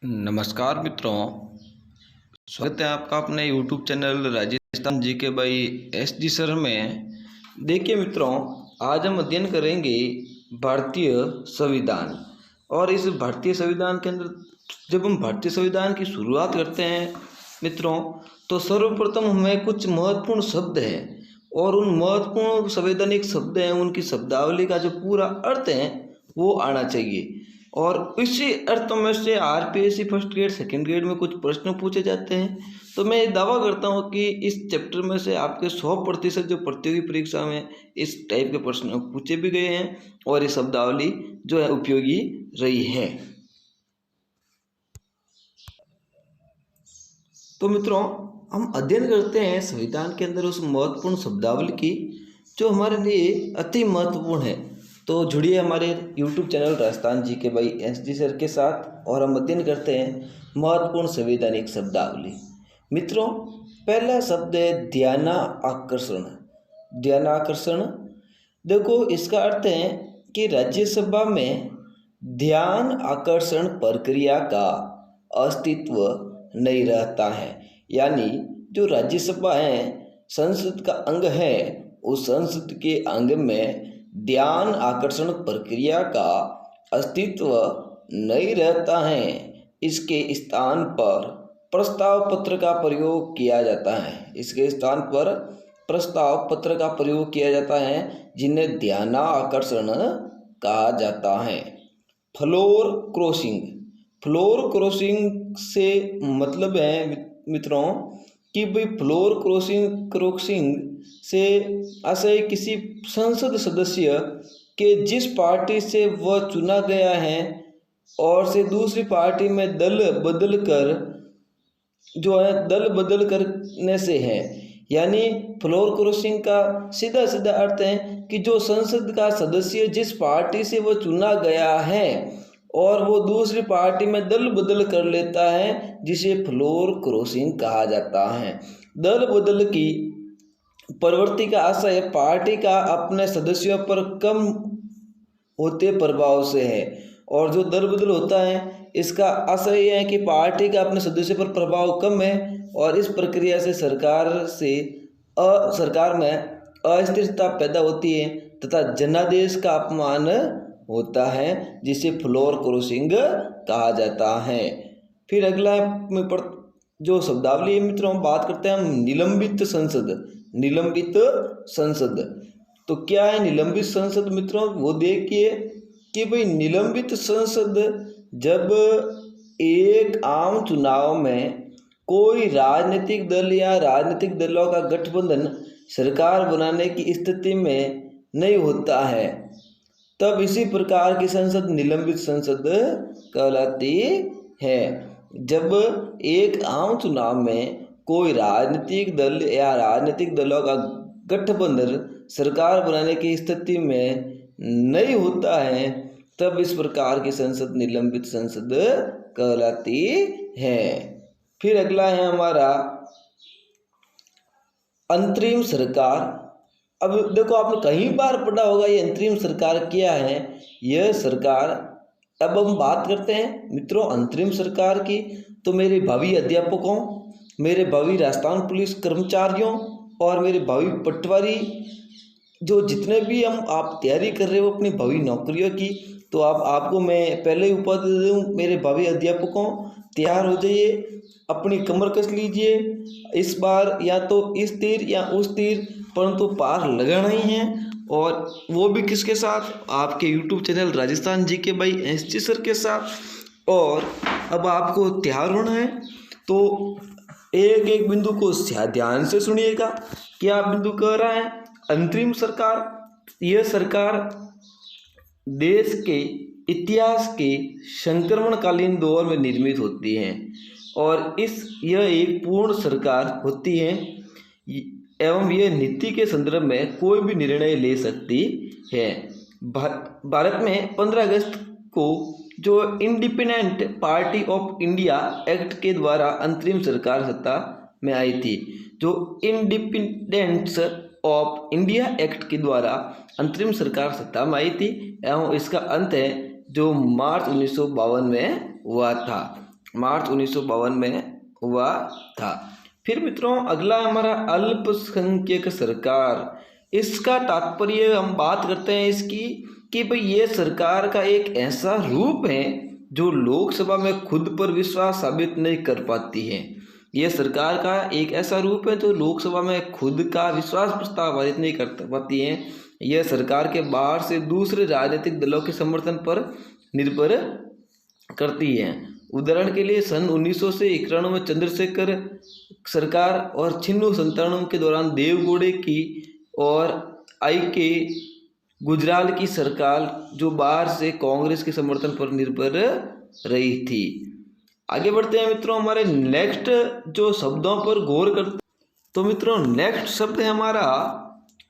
नमस्कार मित्रों, स्वागत है आपका अपने YouTube चैनल राजस्थान जी के बाई SD सर में। देखिए मित्रों, आज हम अध्ययन करेंगे भारतीय संविधान। और इस भारतीय संविधान के अंदर जब हम भारतीय संविधान की शुरुआत करते हैं मित्रों, तो सर्वप्रथम हमें कुछ महत्वपूर्ण शब्द हैं और उन महत्वपूर्ण संवैधानिक शब्द हैं, उनकी शब्दावली का जो पूरा अर्थ है वो आना चाहिए। और इसी अर्थ में से RPSC first grade second grade में कुछ प्रश्न पूछे जाते हैं। तो मैं दावा करता हूं कि इस चैप्टर में से आपके 100% जो प्रतियोगी परीक्षा में इस टाइप के प्रश्न पूछे भी गए हैं और ये शब्दावली जो है उपयोगी रही है। तो मित्रों, हम अध्ययन करते हैं संविधान के अंदर उस महत्वपूर्ण शब्दावली की जो हमारे लिए अति महत्वपूर्ण है। तो जुड़िए हमारे YouTube चैनल राजस्थान जी के बाई SD सर के साथ और हम अध्ययन करते हैं महत्वपूर्ण संवैधानिक शब्दावली। मित्रों, पहला शब्द है ध्यानाकर्षण। ध्यानाकर्षण, देखो इसका अर्थ है कि राज्यसभा में ध्यान आकर्षण प्रक्रिया का अस्तित्व नहीं रहता है। यानी जो राज्यसभा है, संसद का अंग है, उस संसद के अंग में ध्यान आकर्षण प्रक्रिया का अस्तित्व नहीं रहता है। इसके स्थान पर प्रस्ताव पत्र का प्रयोग किया जाता है। इसके स्थान पर प्रस्ताव पत्र का प्रयोग किया जाता है, जिन्हें ध्यानाकर्षण कहा जाता है। Floor crossing. फ्लोर क्रॉसिंग से मतलब है मित्रों कि भाई फ्लोर क्रॉसिंग से आशय किसी संसद सदस्य के जिस पार्टी से वह चुना गया है और से दूसरी पार्टी में दल बदल करने से है। यानी फ्लोर क्रॉसिंग का सीधा सीधा अर्थ है कि जो संसद का सदस्य जिस पार्टी से वह चुना गया है और वो दूसरी पार्टी में दल बदल कर लेता है, जिसे फ्लोर क्रॉसिंग कहा जाता है। दल बदल की प्रवृत्ति का आशय पार्टी का अपने सदस्यों पर कम होते प्रभाव से है। और जो दल बदल होता है, इसका आशय यह है कि पार्टी का अपने सदस्यों पर प्रभाव कम है और इस प्रक्रिया से सरकार में अस्थिरता पैदा होती है तथा जनादेश का अपमान होता है, जिसे फ्लोर क्रॉसिंग कहा जाता है। फिर अगला जो शब्दावली है मित्रों, बात करते हैं हम निलंबित संसद। निलंबित संसद, तो क्या है निलंबित संसद मित्रों? वो देखिए कि भाई निलंबित संसद जब एक आम चुनाव में कोई राजनीतिक दल या राजनीतिक दलों का गठबंधन सरकार बनाने की स्थिति में नहीं होता है, तब इसी प्रकार की संसद निलंबित संसद कहलाती है। जब एक आम चुनाव में कोई राजनीतिक दल या राजनीतिक दलों का गठबंधन सरकार बनाने की स्थिति में नहीं होता है, तब इस प्रकार की संसद निलंबित संसद कहलाती है। फिर अगला है हमारा अंतरिम सरकार। अब देखो, आपने कई बार पढ़ा होगा ये अंतरिम सरकार क्या है। यह सरकार, अब हम बात करते हैं मित्रों अंतरिम सरकार की, तो मेरे भावी अध्यापकों, मेरे भावी राजस्थान पुलिस कर्मचारियों और मेरे भावी पटवारी, जो जितने भी आप तैयारी कर रहे हो अपनी भावी नौकरियों की, तो आपको मैं पहले ही उपाधि दे दूँ, मेरे भावी अध्यापकों तैयार हो जाइए, अपनी कमर कस लीजिए। इस बार या तो इस तीर या उस तीर, परंतु पार लगाना ही है। और वो भी किसके साथ? आपके YouTube चैनल राजस्थान जी के बाई SD सर के साथ। और अब आपको तैयार होना है, तो एक एक बिंदु को ध्यान से सुनिएगा। क्या बिंदु कह रहा है? अंतरिम सरकार। यह सरकार देश के इतिहास के संक्रमणकालीन दौर में निर्मित होती है और यह एक पूर्ण सरकार होती है एवं यह नीति के संदर्भ में कोई भी निर्णय ले सकती है। भारत में 15 अगस्त को जो independent party of India act के द्वारा अंतरिम सरकार सत्ता में आई थी। जो इंडिपेंडेंस ऑफ इंडिया एक्ट के द्वारा अंतरिम सरकार सत्ता में आई थी एवं इसका अंत है जो मार्च 1952 में हुआ था। मार्च 1952 में हुआ था। फिर मित्रों अगला हमारा अल्पसंख्यक सरकार। इसका तात्पर्य हम बात करते हैं इसकी कि भाई ये सरकार का एक ऐसा रूप है जो लोकसभा में खुद पर विश्वास साबित नहीं कर पाती है। यह सरकार का एक ऐसा रूप है जो लोकसभा में खुद का विश्वास प्रस्ताव पारित नहीं कर पाती है। यह सरकार के बाहर से दूसरे राजनीतिक दलों के समर्थन पर निर्भर करती है। उदाहरण के लिए सन 1991 में चंद्रशेखर सरकार और 1997 के दौरान देवगौड़े की और आई.के. गुजराल की सरकार जो बाहर से कांग्रेस के समर्थन पर निर्भर रही थी। आगे बढ़ते हैं मित्रों, हमारे नेक्स्ट जो शब्दों पर गौर करते तो मित्रों नेक्स्ट शब्द है हमारा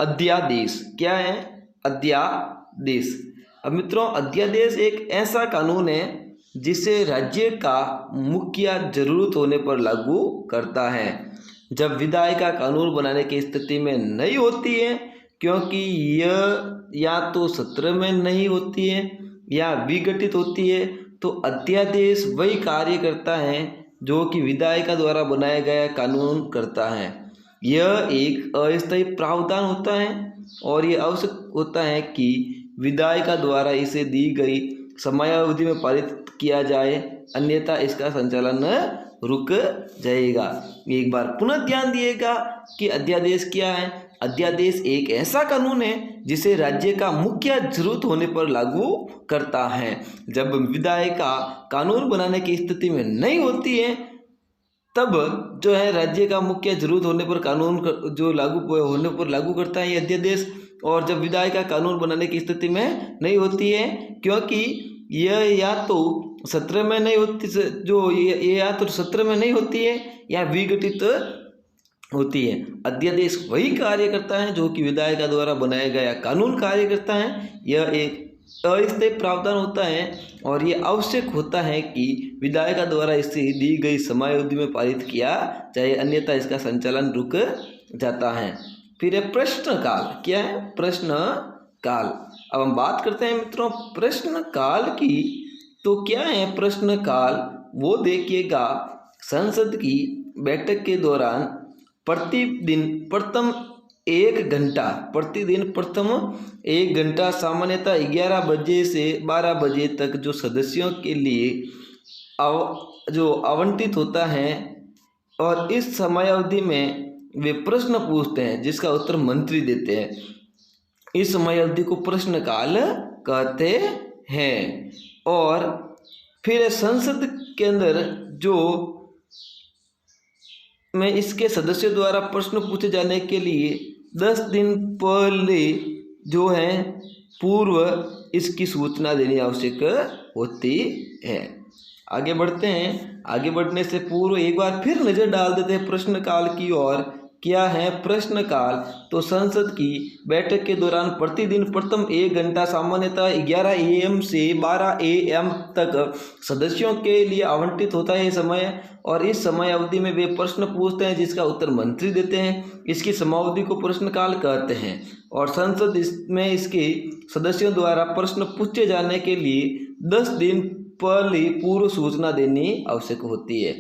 अध्यादेश। क्या है? अध्यादेश। अब मित्रों अध्यादेश एक ऐसा कानून है जिसे राज्य का मुखिया जरूरत होने पर लागू करता है। जब विधायिका कानून बनाने की स्थिति में नहीं होती है, क्योंकि यह या तो सत्र में नहीं होती है या विघटित होती है, तो अध्यादेश वही कार्य करता है जो कि विधायिका द्वारा बनाया गया कानून करता है। यह एक अस्थायी प्रावधान होता है और यह आवश्यक होता है कि विधायिका द्वारा इसे दी गई समयावधि में पारित किया जाए, अन्यथा इसका संचालन रुक जाएगा। एक बार पुनः ध्यान दिएगा कि अध्यादेश क्या है। अध्यादेश एक ऐसा कानून है जिसे राज्य का मुखिया जरूरत होने पर लागू करता है। जब विधायिका कानून बनाने की स्थिति में नहीं होती है, तब जो है राज्य का मुखिया जरूरत होने पर कानून जो लागू होने पर लागू करता है ये अध्यादेश। और जब विधायिका कानून बनाने की स्थिति में नहीं होती है, क्योंकि यह या तो सत्र में नहीं होती, जो ये या तो सत्र में नहीं होती है या विघटित होती है। अध्यादेश वही कार्य करता है जो कि विधायिका द्वारा बनाया गया कानून कार्य करता है। यह एक अस्थायी प्रावधान होता है और ये आवश्यक होता है कि विधायिका द्वारा इसे दी गई समयावधि में पारित किया जाए, अन्यथा इसका संचालन रुक जाता है। फिर है प्रश्नकाल। क्या है? प्रश्नकाल। अब हम बात करते हैं मित्रों प्रश्नकाल की। तो क्या है प्रश्नकाल? वो देखिएगा, संसद की बैठक के दौरान प्रतिदिन प्रथम 1 घंटा सामान्यतः 11 बजे से 12 बजे तक जो सदस्यों के लिए जो आवंटित होता है, और इस समयावधि में वे प्रश्न पूछते हैं जिसका उत्तर मंत्री देते हैं। इस समयावधि को प्रश्नकाल कहते हैं। और फिर संसद के अंदर जो में इसके सदस्यों द्वारा प्रश्न पूछे जाने के लिए 10 दिन पहले जो है पूर्व इसकी सूचना देनी आवश्यक होती है। आगे बढ़ते हैं। आगे बढ़ने से पूर्व एक बार फिर नज़र डाल देते हैं प्रश्नकाल की ओर। क्या है प्रश्नकाल? तो संसद की बैठक के दौरान प्रतिदिन प्रथम 1 घंटा सामान्यतः 11 AM से 12 AM तक सदस्यों के लिए आवंटित होता है समय, और इस समय अवधि में वे प्रश्न पूछते हैं जिसका उत्तर मंत्री देते हैं। इसकी समावधि को प्रश्नकाल कहते हैं और संसद इसमें इसके सदस्यों द्वारा प्रश्न पूछे जाने के लिए 10 दिन पहले पूर्व सूचना देनी आवश्यक होती है।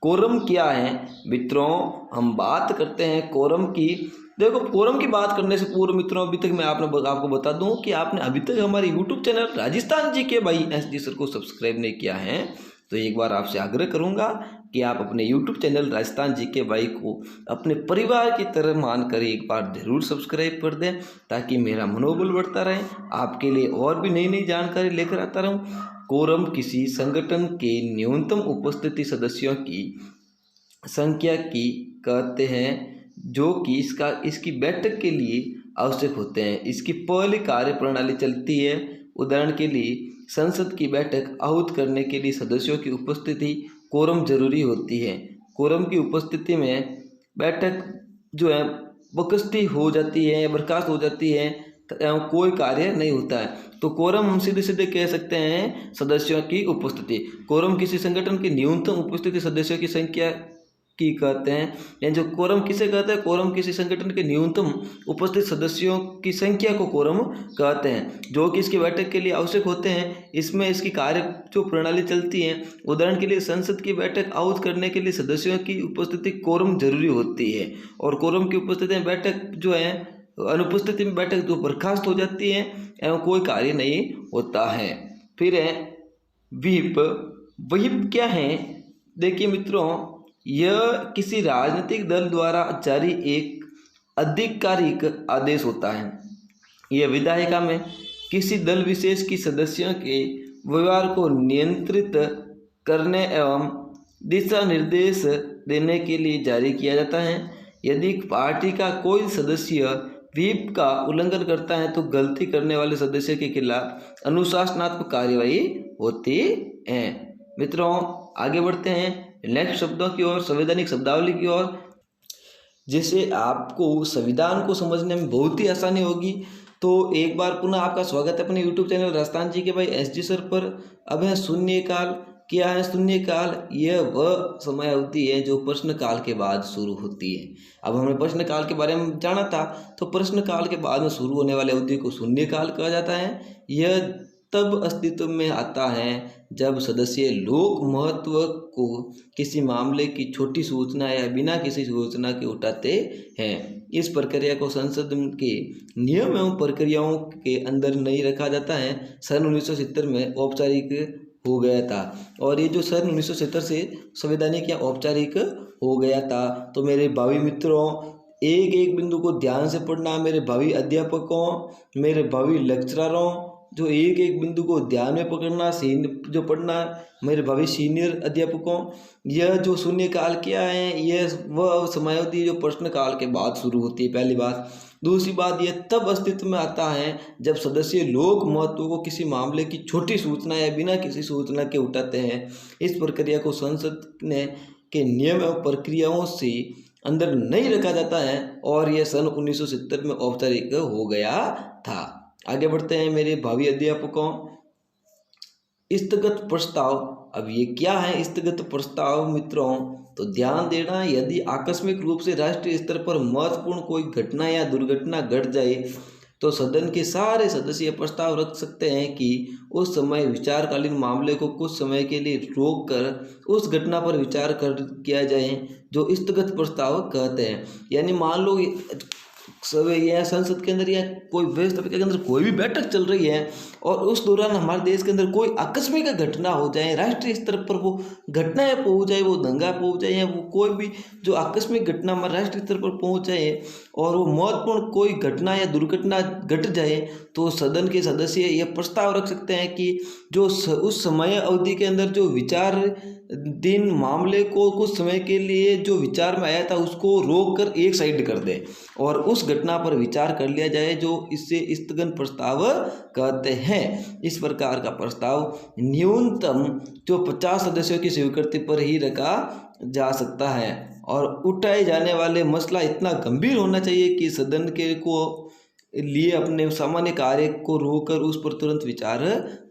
कोरम क्या है मित्रों? हम बात करते हैं कोरम की। देखो, कोरम की बात करने से पूर्व मित्रों अभी तक मैं आपको बता दूं कि आपने अभी तक हमारे यूट्यूब चैनल राजस्थान जी के भाई SD सर को सब्सक्राइब नहीं किया है, तो एक बार आपसे आग्रह करूंगा कि आप अपने यूट्यूब चैनल राजस्थान जी के भाई को अपने परिवार की तरह मानकर एक बार जरूर सब्सक्राइब कर दें, ताकि मेरा मनोबल बढ़ता रहे, आपके लिए और भी नई नई जानकारी लेकर आता रहूं। कोरम किसी संगठन के न्यूनतम उपस्थिति सदस्यों की संख्या की कहते हैं जो कि इसकी बैठक के लिए आवश्यक होते हैं। इसकी पहली कार्य प्रणाली चलती है। उदाहरण के लिए संसद की बैठक आहूत करने के लिए सदस्यों की उपस्थिति कोरम जरूरी होती है। कोरम की उपस्थिति में बैठक जो है बकस्ती हो जाती है या बर्खास्त हो जाती है, कोई कार्य नहीं होता है। तो कोरम हम सीधे सीधे कह सकते हैं सदस्यों की उपस्थिति। कोरम किसी संगठन की न्यूनतम उपस्थिति सदस्यों की संख्या की कहते हैं। यानी जो कोरम किसे कहते हैं, कोरम किसी संगठन के न्यूनतम उपस्थित सदस्यों की संख्या को कोरम कहते हैं, जो कि इसकी बैठक के लिए आवश्यक होते हैं। इसमें इसकी कार्य जो प्रणाली चलती है, उदाहरण के लिए संसद की बैठक आहूत करने के लिए सदस्यों की उपस्थिति कोरम जरूरी होती है, और कोरम की उपस्थिति में बैठक जो है, अनुपस्थिति में बैठक जो बर्खास्त हो जाती है एवं कोई कार्य नहीं होता है। फिर है व्हिप। व्हिप क्या है? देखिए मित्रों, यह किसी राजनीतिक दल द्वारा जारी एक आधिकारिक आदेश होता है। यह विधायिका में किसी दल विशेष की सदस्यों के व्यवहार को नियंत्रित करने एवं दिशा निर्देश देने के लिए जारी किया जाता है। यदि पार्टी का कोई सदस्य व्हिप का उल्लंघन करता है तो गलती करने वाले सदस्य के खिलाफ अनुशासनात्मक कार्यवाही होती है। मित्रों, आगे बढ़ते हैं नेक्स्ट शब्दों की ओर, संवैधानिक शब्दावली की ओर। जैसे आपको संविधान को समझने में बहुत ही आसानी होगी, तो एक बार पुनः आपका स्वागत है अपने YouTube चैनल राजस्थान जी के भाई SG सर पर। अब है शून्यकाल। क्या है शून्यकाल? यह वह समय अवधि है जो प्रश्नकाल के बाद शुरू होती है। अब हमने प्रश्नकाल के बारे में जाना था, तो प्रश्नकाल के बाद में शुरू होने वाले अवधि को शून्यकाल कहा जाता है। यह तब अस्तित्व में आता है जब सदस्य लोक महत्व को किसी मामले की छोटी सूचना या बिना किसी सूचना के उठाते हैं। इस प्रक्रिया को संसद के नियम एवं प्रक्रियाओं के अंदर नहीं रखा जाता है। सन 1970 में औपचारिक हो गया था, और ये जो सन 1970 से संवैधानिक या औपचारिक हो गया था। तो मेरे भावी मित्रों, एक एक बिंदु को ध्यान से पढ़ना। मेरे भावी अध्यापकों, मेरे भावी लेक्चररों, जो एक एक बिंदु को ध्यान में पकड़ना, जो पढ़ना मेरे भावी सीनियर अध्यापकों, यह जो शून्यकाल क्या है, यह वह समयावधि जो प्रश्नकाल के बाद शुरू होती है, पहली बात। दूसरी बात, यह तब अस्तित्व में आता है जब सदस्य लोक महत्व को किसी मामले की छोटी सूचना या बिना किसी सूचना के उठाते हैं। इस प्रक्रिया को संसद के नियम एवं प्रक्रियाओं से अंदर नहीं रखा जाता है, और यह सन 1970 में औपचारिक हो गया था। आगे बढ़ते हैं मेरे भावी अध्यापकों। स्थगत प्रस्ताव। अब ये क्या है स्थगत प्रस्ताव मित्रों? तो ध्यान देना, यदि आकस्मिक रूप से राष्ट्रीय स्तर पर महत्वपूर्ण कोई घटना या दुर्घटना घट जाए तो सदन के सारे सदस्य प्रस्ताव रख सकते हैं कि उस समय विचारकालीन मामले को कुछ समय के लिए रोक कर उस घटना पर विचार किया जाए, जो स्थगत प्रस्ताव कहते हैं। यानी मान लो सब यह संसद के अंदर या कोई व्यवस्था के अंदर कोई भी बैठक चल रही है, और उस दौरान हमारे देश के अंदर कोई आकस्मिक घटना हो जाए, राष्ट्रीय स्तर पर वो घटनाएं पहुंच जाए, वो दंगा पहुंच जाए, या वो कोई भी जो आकस्मिक घटना हमारे राष्ट्रीय स्तर पर पहुंच जाए, और वो महत्वपूर्ण कोई घटना या दुर्घटना घट जाए, तो सदन के सदस्य यह प्रस्ताव रख सकते हैं कि जो उस समय अवधि के अंदर जो दिन मामले को कुछ समय के लिए जो विचार में आया था उसको रोक कर एक साइड कर दे, और उस घटना पर विचार कर लिया जाए, जो इससे स्थगन प्रस्ताव कहते हैं। इस प्रकार का प्रस्ताव न्यूनतम जो 50 सदस्यों की स्वीकृति पर ही रखा जा सकता है, और उठाए जाने वाले मसला इतना गंभीर होना चाहिए कि सदन के को लिए अपने सामान्य कार्य को रोककर उस पर तुरंत विचार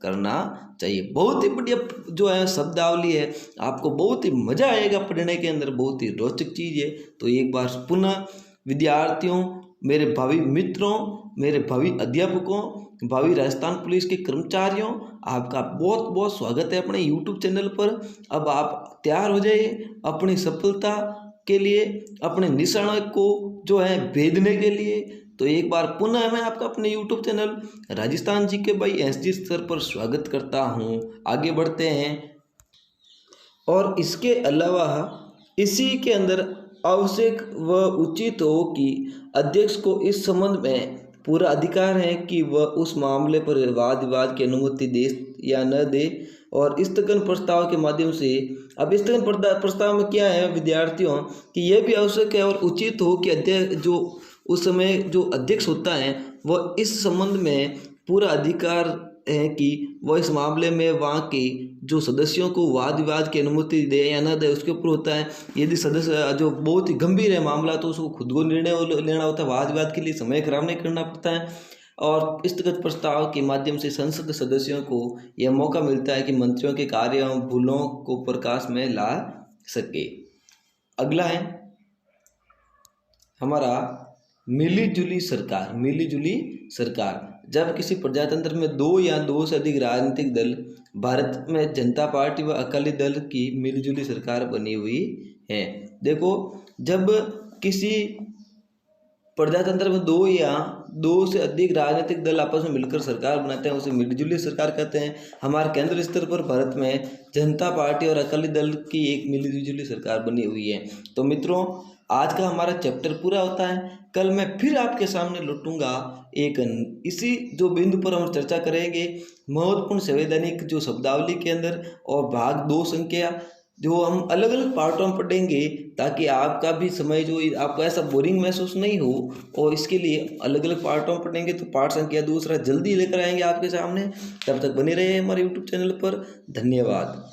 करना चाहिए। बहुत ही बढ़िया जो है शब्दावली है, आपको बहुत ही मजा आएगा पढ़ने के अंदर, बहुत ही रोचक चीज़ है। तो एक बार पुनः विद्यार्थियों, मेरे भावी मित्रों, मेरे भावी अध्यापकों, भावी राजस्थान पुलिस के कर्मचारियों, आपका बहुत बहुत स्वागत है अपने YouTube चैनल पर। अब आप तैयार हो जाइए अपनी सफलता के लिए, अपने निशान को जो है भेदने के लिए। तो एक बार पुनः मैं आपका अपने YouTube चैनल राजस्थान जी के भाई SG सर पर स्वागत करता हूं। आगे बढ़ते हैं, और इसके अलावा इसी के अंदर आवश्यक व उचित हो कि अध्यक्ष को इस संबंध में पूरा अधिकार है कि वह उस मामले पर वाद विवाद की अनुमति दे या न दे, और स्थगन प्रस्ताव के माध्यम से। अब स्थगन प्रस्ताव में क्या है विद्यार्थियों, कि यह भी आवश्यक है और उचित हो कि अध्यक्ष जो उस समय जो अध्यक्ष होता है वह इस संबंध में पूरा अधिकार है कि वह इस मामले में वहाँ के जो सदस्यों को वाद विवाद की अनुमति दे या न दे, उसके ऊपर होता है। यदि सदस्य जो बहुत ही गंभीर है मामला, तो उसको खुद को निर्णय लेना होता है, वाद विवाद के लिए समय खराब नहीं करना पड़ता है। और स्थगत प्रस्ताव के माध्यम से संसद सदस्यों को यह मौका मिलता है कि मंत्रियों के कार्य एवं भूलों को प्रकाश में ला सके। अगला है हमारा मिलीजुली सरकार। मिलीजुली सरकार, जब किसी प्रजातंत्र में दो या दो से अधिक राजनीतिक दल, भारत में जनता पार्टी व अकाली दल की मिलीजुली सरकार बनी हुई है। देखो, जब किसी प्रजातंत्र में दो या दो से अधिक राजनीतिक दल आपस में मिलकर सरकार बनाते हैं उसे मिलीजुली सरकार कहते हैं। हमारे केंद्र स्तर पर भारत में जनता पार्टी और अकाली दल की एक मिलीजुली सरकार बनी हुई है। तो मित्रों, आज का हमारा चैप्टर पूरा होता है। कल मैं फिर आपके सामने लौटूंगा एक इसी जो बिंदु पर हम चर्चा करेंगे महत्वपूर्ण संवैधानिक जो शब्दावली के अंदर, और भाग 2 संख्या जो हम अलग अलग पार्टों में पढ़ेंगे, ताकि आपका भी समय जो आपको ऐसा बोरिंग महसूस नहीं हो। और इसके लिए अलग अलग पार्टों में पढ़ेंगे, तो पार्ट संख्या 2 जल्दी लेकर आएंगे आपके सामने। तब तक बने रहे हमारे यूट्यूब चैनल पर। धन्यवाद।